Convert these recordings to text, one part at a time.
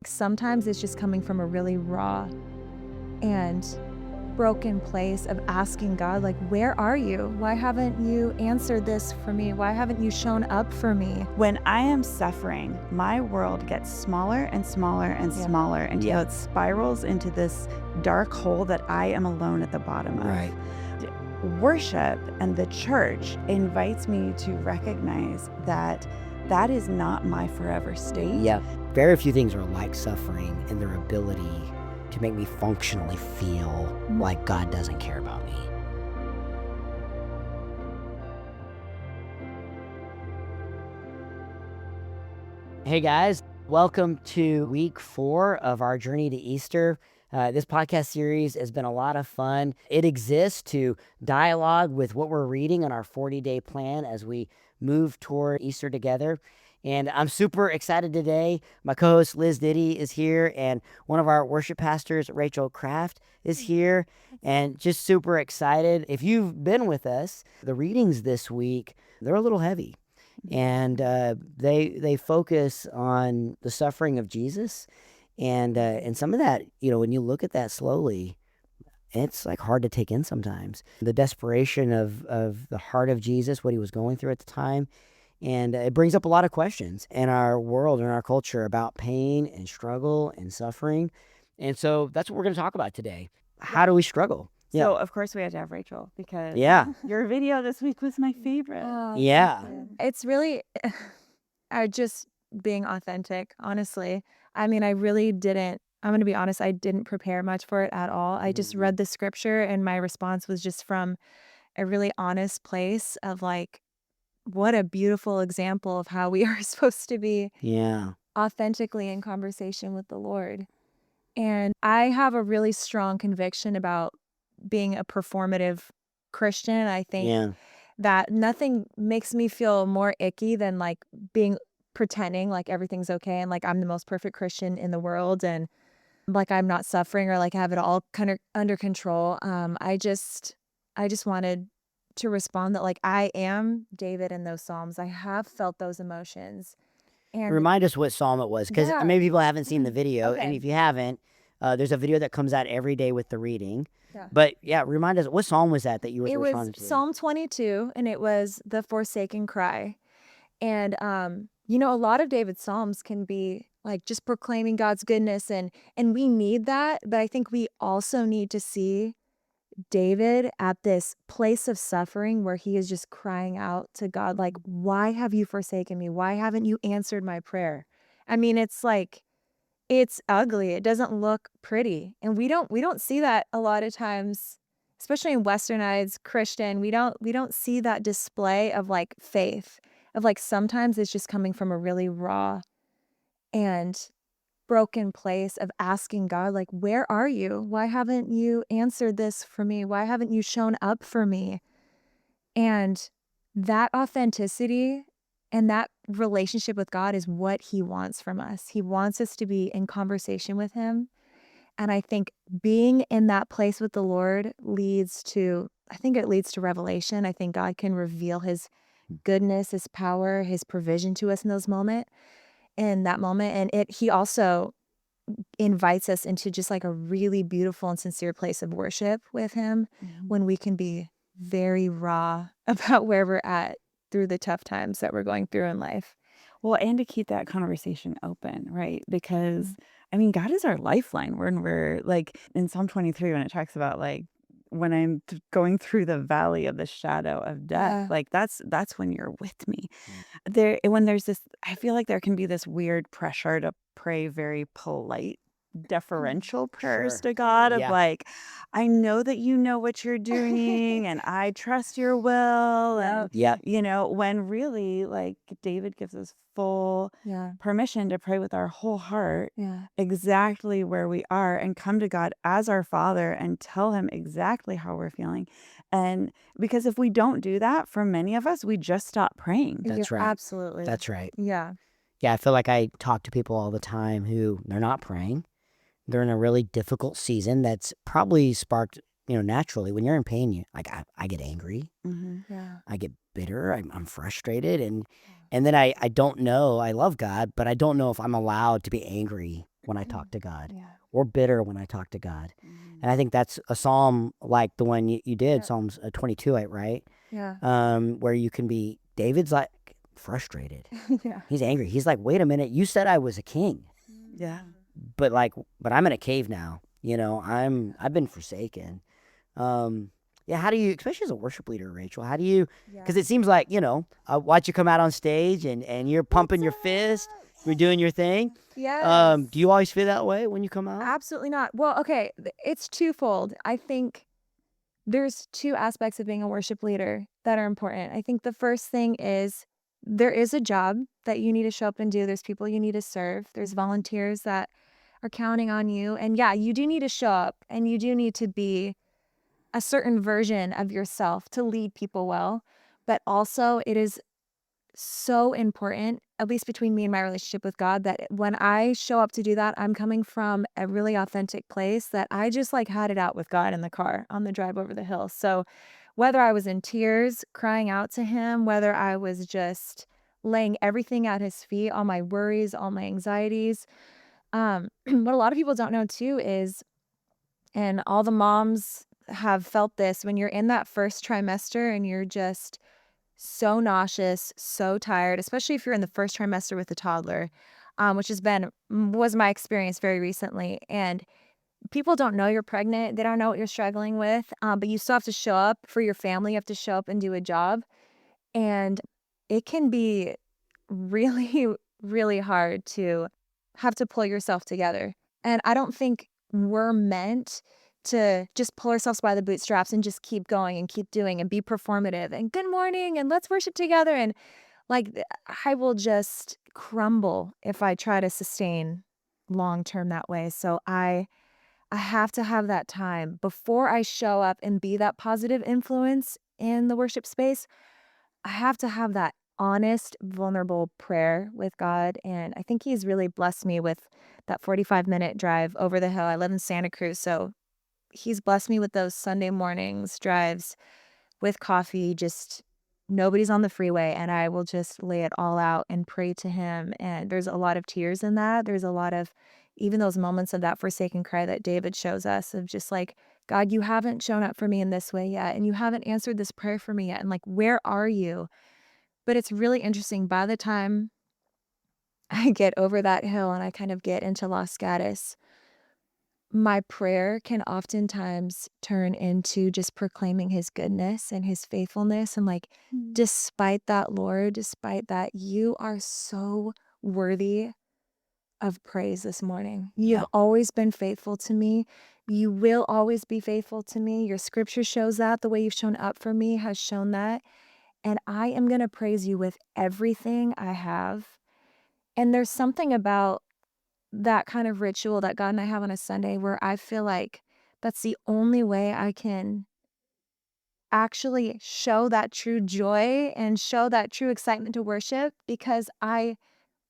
Sometimes it's just coming from a really raw and broken place of asking God, like, where are you? Why haven't you answered this for me? Why haven't you shown up for me? When I am suffering, my world gets smaller and smaller and smaller until it spirals into this dark hole that I am alone at the bottom of. Right. Worship and the church invites me to recognize that that is not my forever state. Yeah. Very few things are like suffering in their ability to make me functionally feel like God doesn't care about me. Hey guys, welcome to week 4 of our journey to Easter. This podcast series has been a lot of fun. It exists to dialogue with what we're reading on our 40-day plan as we move toward Easter together. And I'm super excited today. My co-host Liz Diddy is here, and one of our worship pastors, Rachel Kraft, is here, and just super excited. If you've been with us, the readings this week, they're a little heavy, and they focus on the suffering of Jesus, and some of that, when you look at that slowly, it's like hard to take in sometimes. The desperation of the heart of Jesus, what he was going through at the time. And it brings up a lot of questions in our world and our culture about pain and struggle and suffering. And so that's what we're going to talk about today. How do we struggle? So, of course, we had to have Rachel because your video this week was my favorite. Yeah. It's really just being authentic, honestly. I mean, I really didn't, I'm going to be honest, I didn't prepare much for it at all. I just read the scripture, and my response was just from a really honest place of like, what a beautiful example of how we are supposed to be authentically in conversation with the Lord. And I have a really strong conviction about being a performative Christian. I think that nothing makes me feel more icky than like pretending like everything's okay and like I'm the most perfect Christian in the world and like I'm not suffering or like have it all kind of under control. I just wanted to respond that like I am David in those Psalms. I have felt those emotions. And Remind us what psalm it was, because maybe people haven't seen the video. Okay. And if you haven't, there's a video that comes out every day with the reading. Yeah. But remind us, what psalm was that you were responding It to? was Psalm 22, and it was the forsaken cry. And, a lot of David's Psalms can be like just proclaiming God's goodness, and we need that. But I think we also need to see David at this place of suffering where he is just crying out to God, like, why have you forsaken me? Why haven't you answered my prayer? I mean, it's like, it's ugly. It doesn't look pretty. And we don't see that a lot of times, especially in westernized Christian. We don't see that display of like faith, of like sometimes it's just coming from a really raw and broken place of asking God, like, where are you? Why haven't you answered this for me? Why haven't you shown up for me? And that authenticity and that relationship with God is what he wants from us. He wants us to be in conversation with him. And I think being in that place with the Lord leads to revelation. I think God can reveal his goodness, his power, his provision to us in that moment. And he also invites us into just like a really beautiful and sincere place of worship with him when we can be very raw about where we're at through the tough times that we're going through in life. Well, and to keep that conversation open, right? Because, I mean, God is our lifeline when we're like in Psalm 23, when it talks about like, when I'm going through the valley of the shadow of death, like that's when you're with me. When there's this, I feel like there can be this weird pressure to pray very polite, deferential prayers to God of like, I know that you know what you're doing and I trust your will. And, when really like David gives us full permission to pray with our whole heart exactly where we are and come to God as our Father and tell him exactly how we're feeling. And because if we don't do that, for many of us, we just stop praying. That's right. Absolutely. That's right. Yeah. Yeah, I feel like I talk to people all the time who they're not praying. They're in a really difficult season that's probably sparked, naturally. When you're in pain, I get angry. I get bitter. I'm frustrated. And then I don't know. I love God, but I don't know if I'm allowed to be angry when I talk to God, Yeah. or bitter when I talk to God. Mhm. And I think that's a psalm like the one you did, Yeah. Psalms 22, right? Yeah. Where you can be, David's like frustrated. Yeah. He's angry. He's like, wait a minute, you said I was a king, Yeah. but I'm in a cave now. I've been forsaken. Yeah, how do you, especially as a worship leader, Rachel, how do you, Yeah. because it seems like, I watch you come out on stage and you're pumping your fist, you're doing your thing. Yes. Do you always feel that way when you come out? Absolutely not. Well, okay, it's twofold. I think there's two aspects of being a worship leader that are important. I think the first thing is there is a job that you need to show up and do. There's people you need to serve. There's volunteers that are counting on you. And yeah, you do need to show up and you do need to be a certain version of yourself to lead people well. But also, it is so important, at least between me and my relationship with God, that when I show up to do that, I'm coming from a really authentic place that I just like had it out with God in the car on the drive over the hill. So whether I was in tears, crying out to Him, whether I was just laying everything at His feet, all my worries, all my anxieties. What a lot of people don't know too is, and all the moms have felt this, when you're in that first trimester and you're just so nauseous, so tired, especially if you're in the first trimester with a toddler, which was my experience very recently. And people don't know you're pregnant. They don't know what you're struggling with, but you still have to show up for your family. You have to show up and do a job. And it can be really, really hard to have to pull yourself together. And I don't think we're meant to just pull ourselves by the bootstraps and just keep going and keep doing and be performative and good morning and let's worship together. And I will just crumble if I try to sustain long term that way. So I have to have that time before I show up and be that positive influence in the worship space. I have to have that honest, vulnerable prayer with God. And I think He's really blessed me with that 45-minute drive over the hill. I live in Santa Cruz. So He's blessed me with those Sunday mornings drives with coffee, just nobody's on the freeway. And I will just lay it all out and pray to Him. And there's a lot of tears in that. There's a lot of even those moments of that forsaken cry that David shows us of just like, God, you haven't shown up for me in this way yet. And you haven't answered this prayer for me yet. And like, where are you? But it's really interesting. By the time I get over that hill and I kind of get into Los Gatos, my prayer can oftentimes turn into just proclaiming His goodness and His faithfulness. And like, despite that, Lord, despite that, you are so worthy of praise this morning. You've Yeah. always been faithful to me. You will always be faithful to me. Your scripture shows that. The way you've shown up for me has shown that. And I am going to praise you with everything I have. And there's something about that kind of ritual that God and I have on a Sunday where I feel like that's the only way I can actually show that true joy and show that true excitement to worship, because I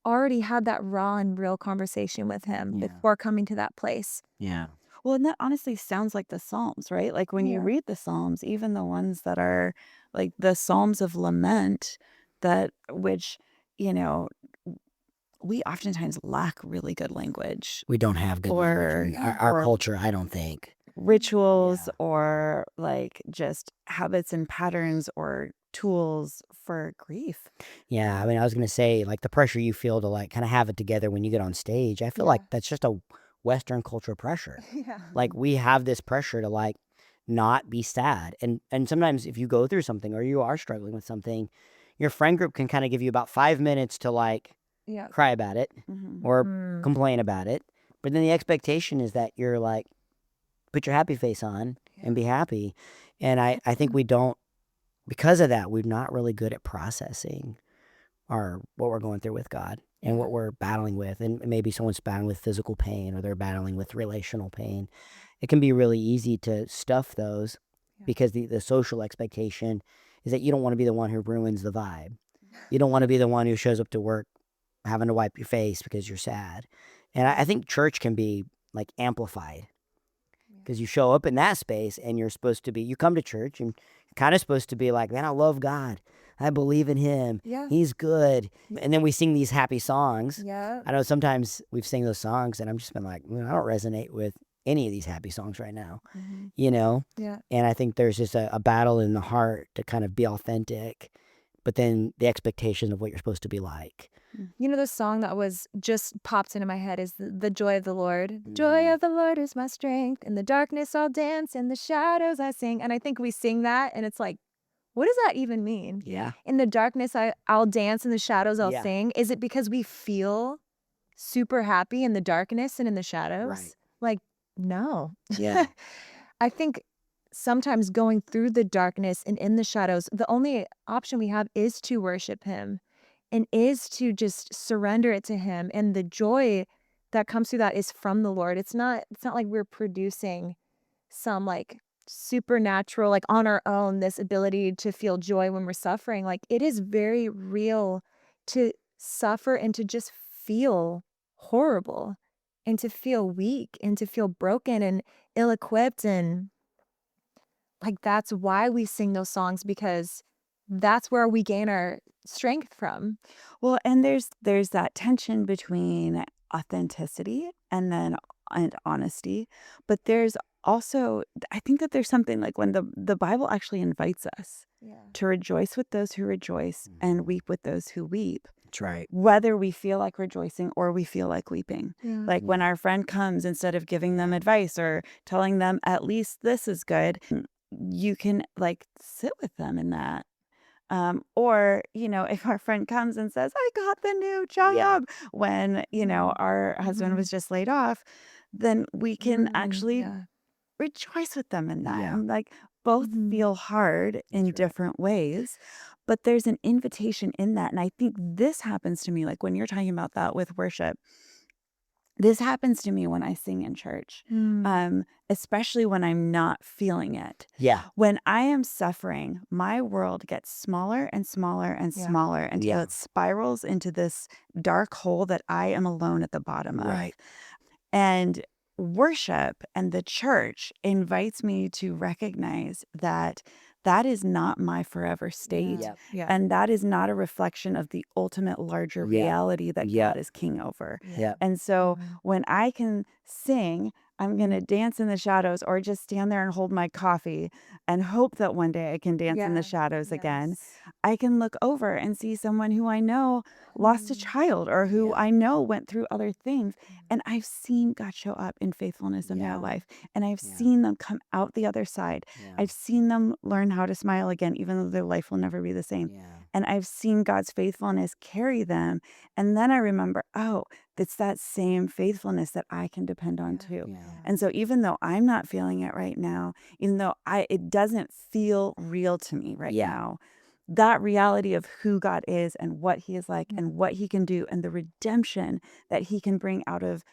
already had that raw and real conversation with Him Yeah. before coming to that place. Yeah. Well, and that honestly sounds like the Psalms, right? Like when you Yeah. read the Psalms, even the ones that are like the Psalms of lament, which, you know, we oftentimes lack really good language We don't have good language. or Our or culture, I don't think. rituals Yeah. or like just habits and patterns or tools for grief. Yeah, I mean, I was gonna say, like, the pressure you feel to, like, kinda have it together when you get on stage, I feel Yeah. like that's just a Western culture pressure. Yeah. Like, we have this pressure to, like, not be sad, and sometimes if you go through something or you are struggling with something, your friend group can kinda give you about 5 minutes to, like, Yeah. cry about it Mhm. or Mm. complain about it, but then the expectation is that you're, like, put your happy face on and be happy, and I think we don't, because of that, we're not really good at processing what we're going through with God and Yeah. what we're battling with. And maybe someone's battling with physical pain or they're battling with relational pain. It can be really easy to stuff those Yeah. because the social expectation is that you don't want to be the one who ruins the vibe. You don't want to be the one who shows up to work having to wipe your face because you're sad. And I think church can be like amplified. Yeah. because you show up in that space and you're supposed to be, you come to church and you're kind of supposed to be like, man, I love God. I believe in him. Yeah. He's good. And then we sing these happy songs. Yeah. I know sometimes we've sang those songs and I'm just been like, I don't resonate with any of these happy songs right now, you know? Yeah. And I think there's just a battle in the heart to kind of be authentic, but then the expectation of what you're supposed to be like. You know, the song that was just popped into my head is the Joy of the Lord. Joy of the Lord is my strength. In the darkness I'll dance, in the shadows I sing. And I think we sing that and it's like, what does that even mean? Yeah. In the darkness I'll dance, in the shadows I'll Yeah. sing. Is it because we feel super happy in the darkness and in the shadows? Right. Like, no. Yeah. I think sometimes going through the darkness and in the shadows, the only option we have is to worship him and is to just surrender it to him. And the joy that comes through that is from the Lord. It's not like we're producing some like supernatural, like on our own, this ability to feel joy when we're suffering. Like it is very real to suffer and to just feel horrible and to feel weak and to feel broken and ill-equipped. And like that's why we sing those songs, because that's where we gain our strength from. Well, and there's that tension between authenticity and honesty, but there's also, I think that there's something like when the Bible actually invites us Yeah. to rejoice with those who rejoice and weep with those who weep, That's right. whether we feel like rejoicing or we feel like weeping. Like when our friend comes, instead of giving them advice or telling them at least this is good, you can like sit with them in that. Or, if our friend comes and says, I got the new job when, our husband was just laid off, then we can actually Yeah. rejoice with them in that. Yeah. And like both feel hard in right. different ways, but there's an invitation in that. And I think this happens to me, like when you're talking about that with worship, this happens to me when I sing in church, especially when I'm not feeling it. Yeah. When I am suffering, my world gets smaller and smaller and Yeah. smaller until Yeah. it spirals into this dark hole that I am alone at the bottom of. Right. And worship and the church invites me to recognize that that is not my forever state. Yep. Yeah. And that is not a reflection of the ultimate larger Yeah. reality that Yeah. God is king over. Yeah. And so when I can sing, I'm going to dance in the shadows or just stand there and hold my coffee and hope that one day I can dance in the shadows again. I can look over and see someone who I know lost a child or who Yeah. I know went through other things. And I've seen God show up in faithfulness in their Yeah. life. And I've Yeah. seen them come out the other side. Yeah. I've seen them learn how to smile again, even though their life will never be the same. Yeah. And I've seen God's faithfulness carry them. And then I remember, oh, it's that same faithfulness that I can depend on too. Yeah. And so even though I'm not feeling it right now, even though it doesn't feel real to me right Yeah. now, that reality of who God is and what he is like and what he can do and the redemption that he can bring out of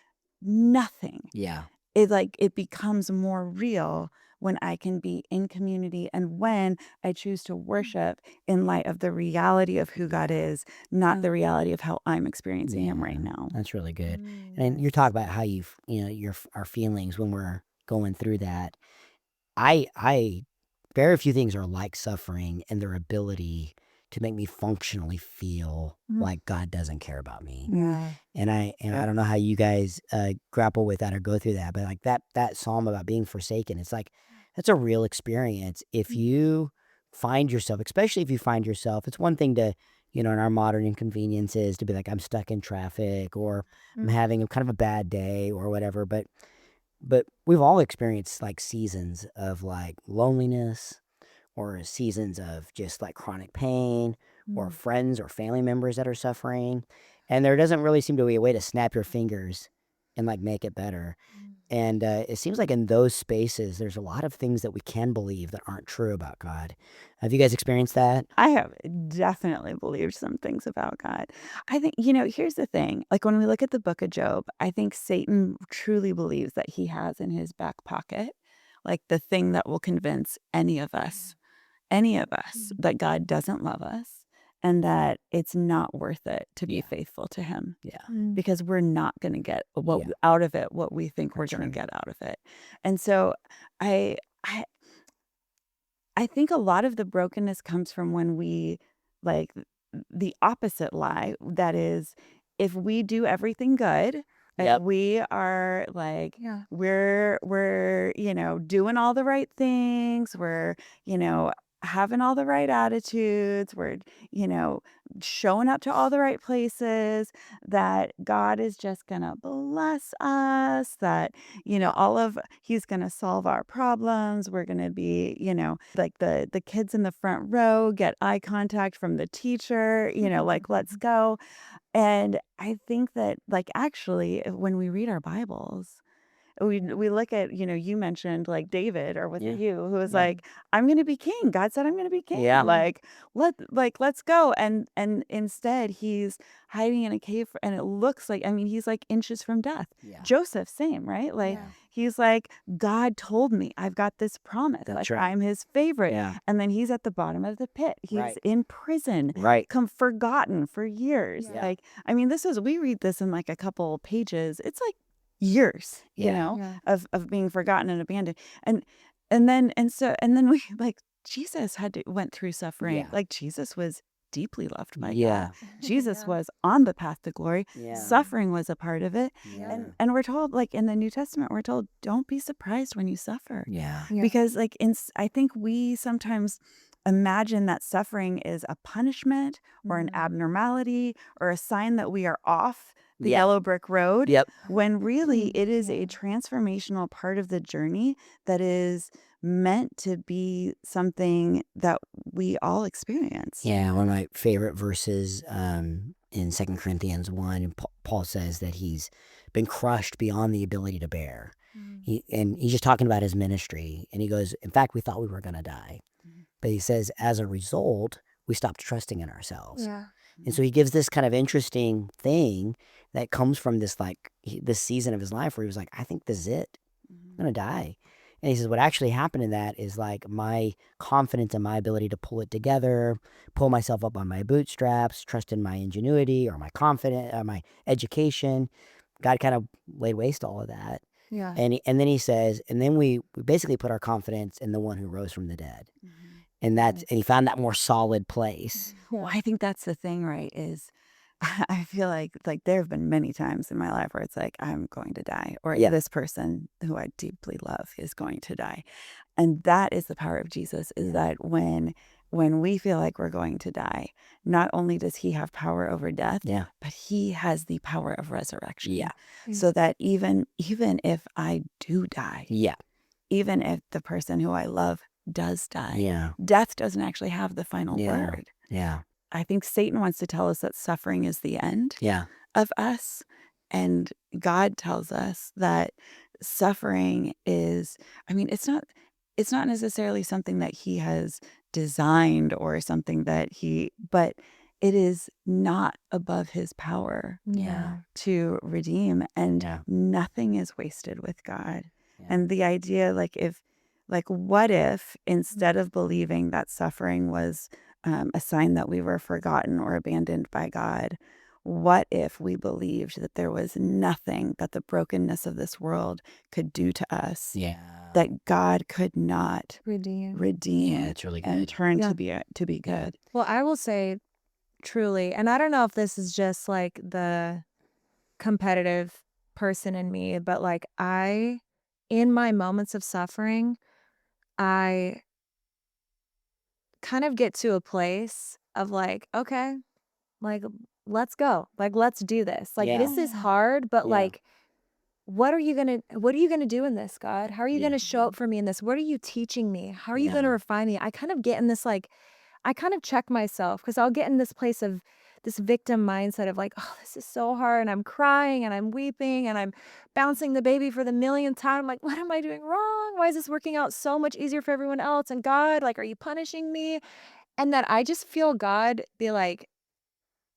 nothing, Yeah. it becomes more real when I can be in community and when I choose to worship in light of the reality of who God is, not the reality of how I'm experiencing him right now. That's really good. And you're talking about how our feelings when we're going through that. I very few things are like suffering and their ability to make me functionally feel like God doesn't care about me. Yeah. And I don't know how you guys grapple with that or go through that, but like that psalm about being forsaken, it's like that's a real experience. If you find yourself, especially if you find yourself, it's one thing to, in our modern inconveniences to be like, I'm stuck in traffic or I'm having a kind of a bad day or whatever, but we've all experienced like seasons of like loneliness or seasons of just like chronic pain or friends or family members that are suffering. And there doesn't really seem to be a way to snap your fingers and like make it better. And it seems like in those spaces, there's a lot of things that we can believe that aren't true about God. Have you guys experienced that? I have definitely believed some things about God. I think, here's the thing. Like when we look at the book of Job, I think Satan truly believes that he has in his back pocket, like the thing that will convince any of us that God doesn't love us and that it's not worth it to be Yeah. faithful to him Yeah. because we're not going to get Yeah. out of it what we think we're That's going right. to get out of it. And so I I I think a lot of the brokenness comes from when we like the opposite lie, that is, if we do everything good, if Yep. we are like Yeah. we're doing all the right things, we're having all the right attitudes, we're you know showing up to all the right places, that God is just gonna bless us, that all of he's going to solve our problems. We're going to be, like the kids in the front row get eye contact from the teacher, like let's go. And I think that like actually when we read our Bibles, we look at, you mentioned like David, or was Yeah. it you, who was Yeah. like, I'm going to be king. God said I'm going to be king. Yeah. Like let's go. And instead he's hiding in a cave, and it looks like, I mean, he's like inches from death. Yeah. Joseph, same, right? Like Yeah. he's like, God told me I've got this promise. That's Like right. I'm his favorite. Yeah. And then he's at the bottom of the pit. He's Right. in prison, Right. forgotten for years. Yeah. Like, I mean, we read this in like a couple pages. It's like years, Yeah. Yeah. of being forgotten and abandoned. And then we like Jesus went through suffering. Yeah. Like Jesus was deeply loved by God. Yeah. Jesus Yeah. was on the path to glory. Yeah. Suffering was a part of it. Yeah. And we're told, like in the New Testament, we're told, don't be surprised when you suffer. Yeah. Yeah. Because like I think we sometimes imagine that suffering is a punishment or an Mhm. abnormality or a sign that we are off the Yeah. yellow brick road, Yep. when really it is Yeah. a transformational part of the journey that is meant to be something that we all experience. Yeah, one of my favorite verses in 2 Corinthians 1, and Paul says that he's been crushed beyond the ability to bear. And he's just talking about his ministry. And he goes, in fact, we thought we were going to die. But he says, as a result, we stopped trusting in ourselves. Yeah. And so he gives this kind of interesting thing that comes from this this season of his life where he was like, I think this is it. I'm going to die. And he says, what actually happened in that is like my confidence in my ability to pull it together, pull myself up on my bootstraps, trust in my ingenuity or my confidence, my education. God kind of laid waste to all of that. Yeah. And then he says, and then we basically put our confidence in the one who rose from the dead. And and he found that more solid place. Well, I think that's the thing, right? Is I feel like there have been many times in my life where it's like, I'm going to die, or Yeah. this person who I deeply love is going to die. And that is the power of Jesus, is that when we feel like we're going to die, not only does he have power over death, Yeah. but he has the power of resurrection. Yeah. So that even if I do die, Yeah. even if the person who I love does die, Yeah. death doesn't actually have the final Yeah. word. Yeah. I think Satan wants to tell us that suffering is the end Yeah. of us. And God tells us that suffering is, I mean, it's not necessarily something that he has designed or something but it is not above his power Yeah. to redeem, and Yeah. nothing is wasted with God. Yeah. And the idea, what if instead of believing that suffering was a sign that we were forgotten or abandoned by God, what if we believed that there was nothing that the brokenness of this world could do to us, Yeah. that God could not Redeem. redeem Yeah, it's really and good. turn Yeah. to be good? Well, I will say truly, and I don't know if this is just like the competitive person in me, but like in my moments of suffering, I kind of get to a place of like, okay, like let's go. Like let's do this. Like Yeah. this is hard, but Yeah. like what are you going to do in this, God? How are you Yeah. going to show up for me in this? What are you teaching me? How are you going to Yeah. refine me? I kind of get in this I kind of check myself because I'll get in this place of this victim mindset of like, oh, this is so hard. And I'm crying and I'm weeping and I'm bouncing the baby for the millionth time. I'm like, what am I doing wrong? Why is this working out so much easier for everyone else? And God, like, are you punishing me? And that I just feel God be like,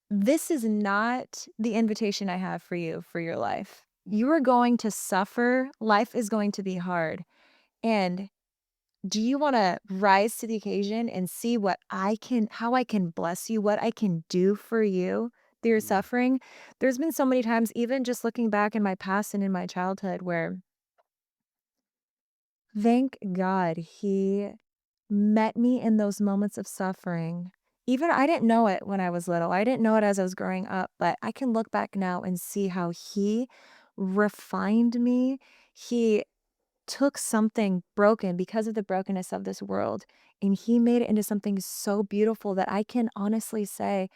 this is not the invitation I have for you for your life. You are going to suffer. Life is going to be hard. And do you want to rise to the occasion and see how I can bless you, what I can do for you through your Mm. suffering? There's been so many times, even just looking back in my past and in my childhood, where thank God he met me in those moments of suffering. Even I didn't know it when I was little. I didn't know it as I was growing up, but I can look back now and see how he refined me. He took something broken because of the brokenness of this world, and he made it into something so beautiful that I can honestly say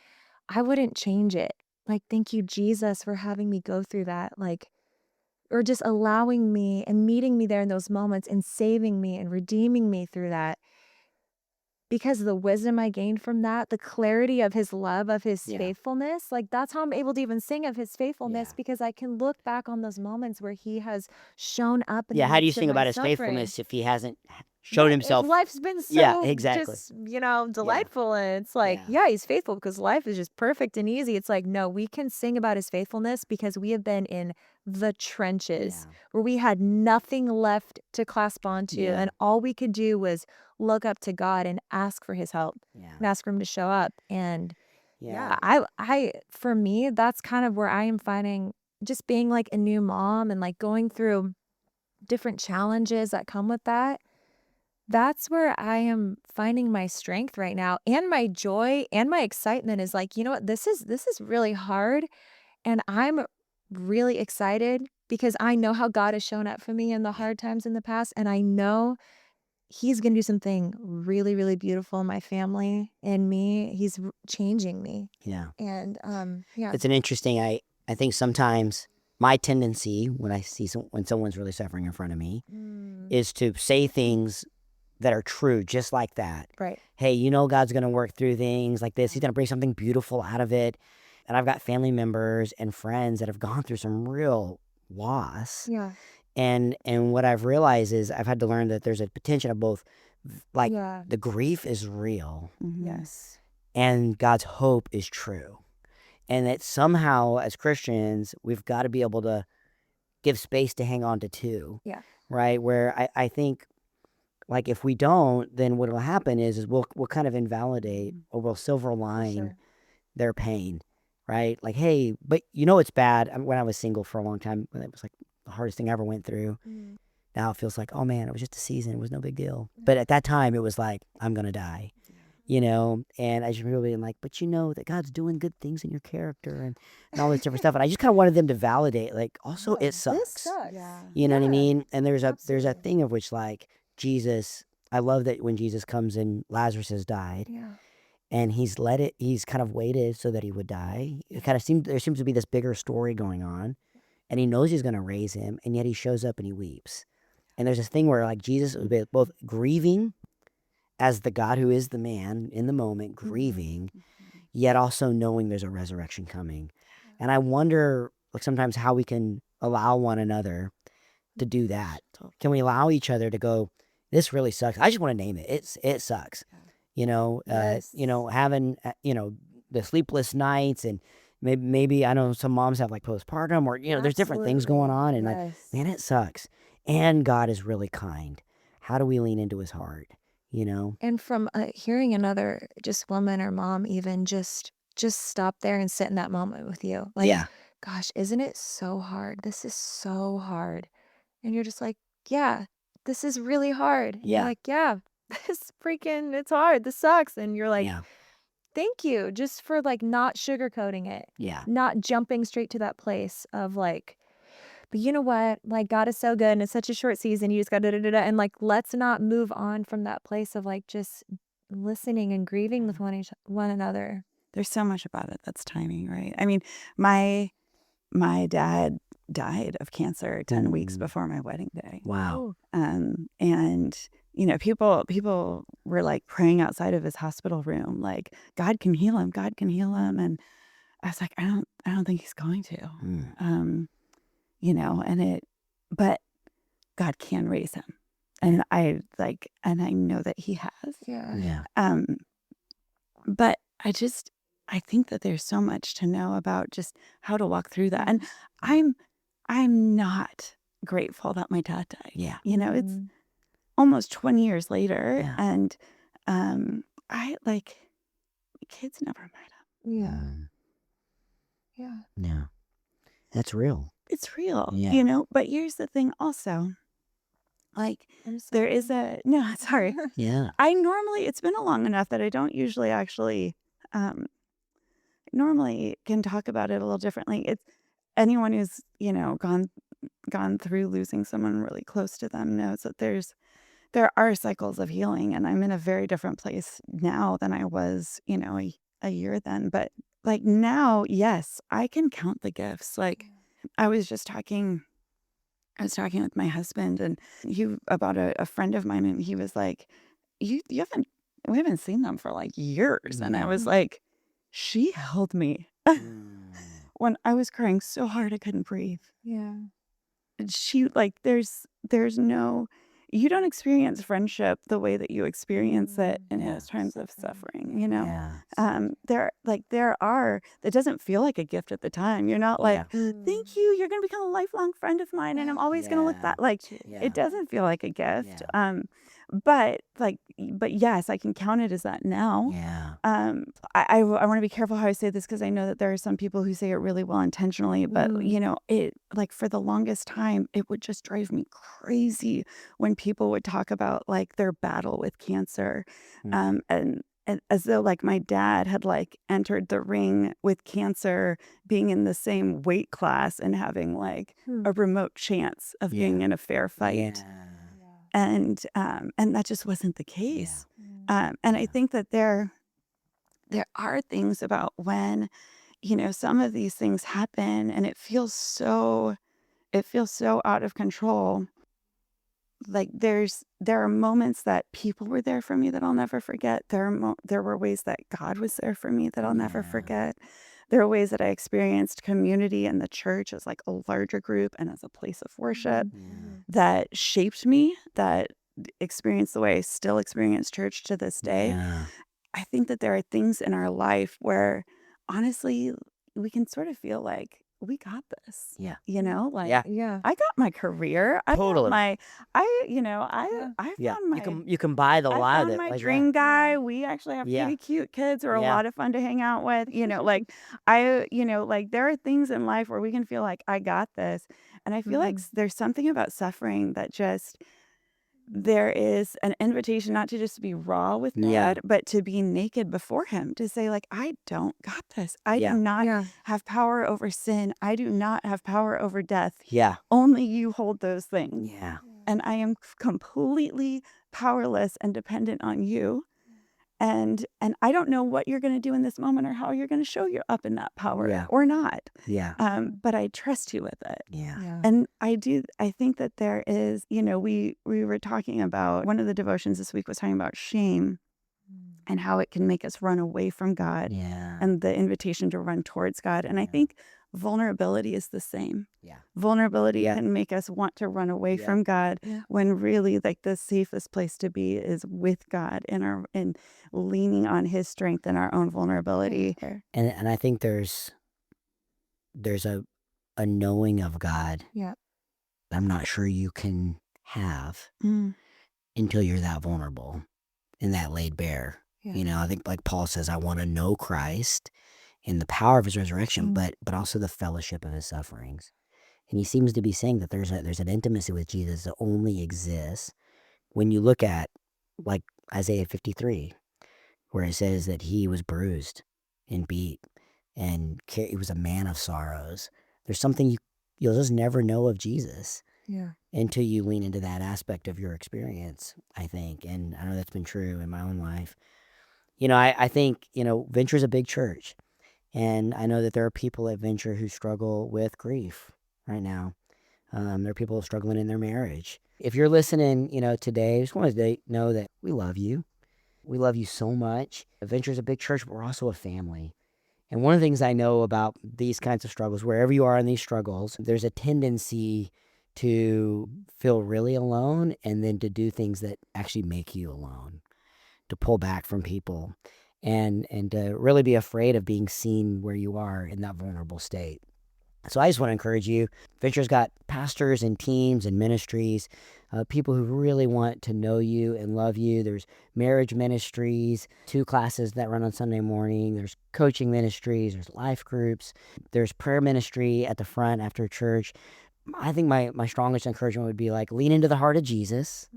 I wouldn't change it. Like, thank you, Jesus, for having me go through that. Like, or just allowing me and meeting me there in those moments and saving me and redeeming me through that. Because the wisdom I gained from that, the clarity of his love, of his Yeah. faithfulness, like that's how I'm able to even sing of his faithfulness Yeah. because I can look back on those moments where he has shown up in Yeah. the How do you midst of sing my about his suffering. faithfulness if he hasn't shown Right, if himself? life's been Yeah, so exactly. just, Yeah. delightful, and it's like, Yeah. yeah, he's faithful because life is just perfect and easy. It's like, no, we can sing about his faithfulness because we have been in the trenches Yeah. where we had nothing left to clasp onto, Yeah. and all we could do was look up to God and ask for his help Yeah. and ask for him to show up. And Yeah. for me, that's kind of where I am finding just being like a new mom and like going through different challenges that come with that. That's where I am finding my strength right now, and my joy and my excitement is like, you know what? This is really hard, and I'm really excited because I know how God has shown up for me in the hard times in the past, and I know he's going to do something really, really beautiful in my family and me. He's changing me. Yeah. And yeah. It's an interesting. I think sometimes my tendency when I see when someone's really suffering in front of me is to say things that are true, just like that. Right. Hey, you know God's going to work through things like this. He's going to bring something beautiful out of it. And I've got family members and friends that have gone through some real loss. Yeah. And what I've realized is I've had to learn that there's a potential of both, like Yeah. the grief is real Yes. and God's hope is true. And that somehow as Christians, we've got to be able to give space to hang on to two. Yeah. Right? Where I think like if we don't, then what will happen is we'll kind of invalidate or we'll silver line Sure. their pain, right? Like, hey, but you know it's bad. When I was single for a long time, it was like the hardest thing I ever went through. Now it feels like, oh man, it was just a season. It was no big deal. But at that time, it was like, I'm going to die, you know? And I just really am like, but you know that God's doing good things in your character and all this different stuff. And I just kind of wanted them to validate, like, also it sucks. This sucks. Yeah. You know what I Yeah, mean? And there's a absolutely. thing of which like Jesus, I love that when Jesus comes and Lazarus has died Yeah. and he's kind of waited so that he would die. It kind of there seems to be this bigger story going on and he knows he's going to raise him and yet he shows up and he weeps. And there's this thing where like Jesus was both grieving as the God who is the man in the moment, grieving, yet also knowing there's a resurrection coming. And I wonder like sometimes how we can allow one another to do that. Can we allow each other to go, this really sucks. I just want to name it. It sucks. You know, Yes. having, the sleepless nights and maybe I know some moms have like postpartum or, there's different things going on and like, Yes. man, it sucks. And God is really kind. How do we lean into his heart? You know? And from hearing another just woman or mom even just stop there and sit in that moment with you. Like, Yeah. gosh, isn't it so hard? This is so hard. And you're just like, yeah, this is really hard. And you're Yeah. like, yeah, it's hard. This sucks. And you're like, Yeah. thank you just for like not sugarcoating it, Yeah. not jumping straight to that place of like, but you know what? Like God is so good and it's such a short season. You just got da-da-da-da. And like, let's not move on from that place of like just listening and grieving with one another. There's so much about it that's timing, right? I mean, my dad died of cancer 10 weeks before my wedding day. Wow. And people were like praying outside of his hospital room, like, God can heal him. God can heal him. And I was like, I don't think he's going to. But God can raise him. And I know that he has. Yeah. Yeah. But I think that there's so much to know about just how to walk through that. And I'm not grateful that my dad died. Yeah. You know, almost 20 years later. Yeah. And I like, kids never met him. Yeah. Mm, Yeah. yeah. That's real. It's real, Yeah. But here's the thing also, like, I'm there sorry. is no, sorry. Yeah. It's been long enough that I don't usually actually, normally can talk about it a little differently. It's anyone who's, gone through losing someone really close to them knows that there are cycles of healing, and I'm in a very different place now than I was, a year then. But like now, yes, I can count the gifts. Like I was just talking I was talking with my husband and he about a friend of mine, and he was like, you haven't we haven't seen them for like years. And I Yeah. was like, she held me Mm, when I was crying so hard I couldn't breathe. Yeah. And she like there's no you don't experience friendship the way that you experience it in Yeah. those times of suffering, yeah. it doesn't feel like a gift at the time. You're not like, Yeah. thank you, you're gonna become a lifelong friend of mine and I'm always gonna look Yeah. back. Like Yeah. it doesn't feel like a gift. Yeah. But yes, I can count it as that now. Yeah. I want to be careful how I say this because I know that there are some people who say it really well intentionally, but it like for the longest time, it would just drive me crazy when people would talk about like their battle with cancer, Mm, and as though like my dad had like entered the ring with cancer, being in the same weight class and having like a remote chance of being Yeah. in a fair fight. Yeah. And that just wasn't the Yeah. case. And I Yeah. think that there are things about when, some of these things happen and it feels so out of control. Like there are moments that people were there for me that I'll never forget. There were ways that God was there for me that I'll never Yeah. forget. There are ways that I experienced community and the church as like a larger group and as a place of worship Yeah. that shaped me, that experienced the way I still experience church to this day. Yeah. I think that there are things in our life where honestly we can sort of feel like we got this. Yeah. Like Yeah. Yeah. I got my career. I got Totally. my Yeah. I Yeah. found my You can buy the I lie found that my like dream guy. We actually have Yeah. pretty cute kids who are a Yeah. lot of fun to hang out with. Like there are things in life where we can feel like I got this. And I feel like there's something about suffering that just there is an invitation not to just be raw with Yeah. God, but to be naked before him, to say like, I don't got this. I Yeah. do not Yeah. have power over sin. I do not have power over death. Yeah. Only you hold those things. Yeah. And I am completely powerless and dependent on you. And I don't know what you're going to do in this moment or how you're going to show you up in that power Yeah. or not. Yeah. But I trust you with it. Yeah. Yeah. And I think that there is, we were talking about, one of the devotions this week was talking about shame and how it can make us run away from God Yeah. and the invitation to run towards God. And I Yeah. think vulnerability is the same. Yeah. Vulnerability Yeah. can make us want to run away Yeah. from God Yeah. when really like the safest place to be is with God and leaning on his strength and our own vulnerability. And I think there's a knowing of God Yeah. I'm not sure you can have Mm. until you're that vulnerable and that laid bare. Yeah. I think like Paul says, I want to know Christ in the power of his resurrection, but also the fellowship of his sufferings. And he seems to be saying that there's an intimacy with Jesus that only exists when you look at like Isaiah 53, where it says that he was bruised and beat and he was a man of sorrows. There's something you'll just never know of Jesus Yeah. until you lean into that aspect of your experience, I think. And I know that's been true in my own life. I think, Venture is a big church. And I know that there are people at Venture who struggle with grief right now. There are people struggling in their marriage. If you're listening, today, I just want to know that we love you. We love you so much. Venture is a big church, but we're also a family. And one of the things I know about these kinds of struggles, wherever you are in these struggles, there's a tendency to feel really alone and then to do things that actually make you alone, to pull back from people and to really be afraid of being seen where you are in that vulnerable state. So I just want to encourage you. Venture's got pastors and teams and ministries, people who really want to know you and love you. There's marriage ministries, 2 classes that run on Sunday morning. There's coaching ministries. There's life groups. There's prayer ministry at the front after church. I think my strongest encouragement would be like lean into the heart of Jesus,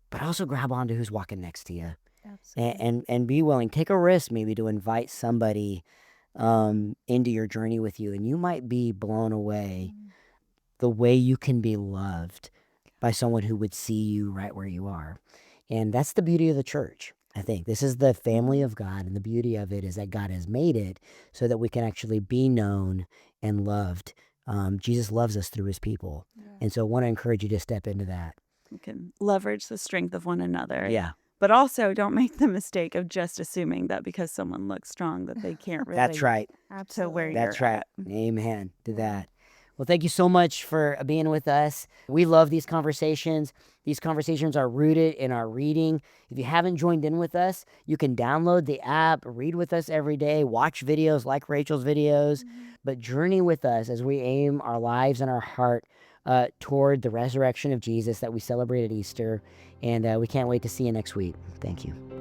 but also grab onto who's walking next to you, Absolutely. and be willing. Take a risk maybe to invite somebody into your journey with you, and you might be blown away the way you can be loved by someone who would see you right where you are. And that's the beauty of the church. I think this is the family of God, and the beauty of it is that God has made it so that we can actually be known and loved. Jesus loves us through his people. Yeah. And so I want to encourage you to step into that. We can leverage the strength of one another. Yeah, But also don't make the mistake of just assuming that because someone looks strong that they can't really that's right. to where Absolutely. That's you're right. at. Amen to that. Well, thank you so much for being with us. We love these conversations. These conversations are rooted in our reading. If you haven't joined in with us, you can download the app, read with us every day, watch videos like Rachel's videos, but journey with us as we aim our lives and our heart toward the resurrection of Jesus that we celebrate at Easter. And we can't wait to see you next week. Thank you.